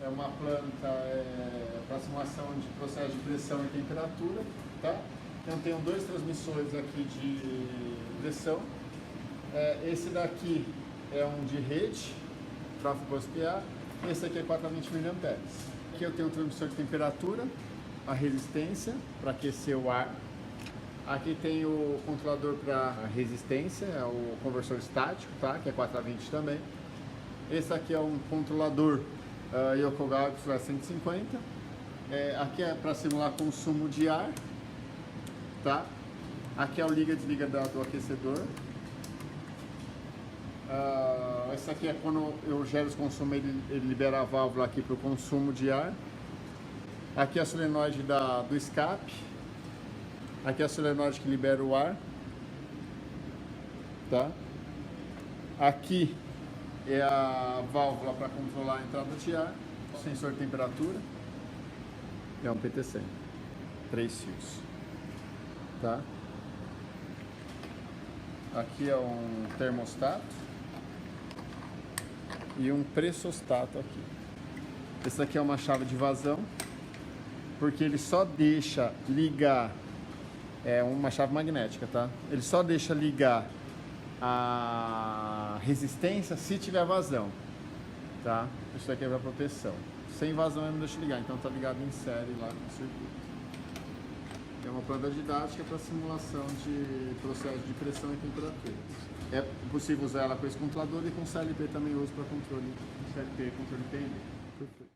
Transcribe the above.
é uma planta para simulação de processo de pressão e temperatura, tá? Então tenho dois transmissores aqui de pressão. Esse daqui é um de rede, para espiar. Esse aqui é 420 mA. Aqui eu tenho um transmissor de temperatura, a resistência para aquecer o ar. Aqui tem o controlador para resistência, é o conversor estático, tá? Que é 420 também. Esse aqui é um controlador Yokogawa XY 150. Aqui é para simular consumo de ar, tá? Aqui é o liga e desliga do aquecedor. Esse aqui é quando eu gero os consumos, ele libera a válvula aqui para o consumo de ar. Aqui é a solenoide do escape. Aqui é a solenoide que libera o ar, tá? Aqui é a válvula para controlar a entrada de ar. O sensor de temperatura. É um PT100, 3 fios, tá? Aqui é um termostato e um pressostato aqui. Esse aqui é uma chave de vazão, porque ele só deixa ligar, uma chave magnética, tá? Ele só deixa ligar a resistência se tiver vazão, tá? Isso aqui é para proteção. Sem vazão ele não deixa ligar, então tá ligado em série lá no circuito. É uma planta didática para simulação de processo de pressão e temperatura. É possível usar ela com esse controlador e com CLP também uso para controle CLP, controle PID.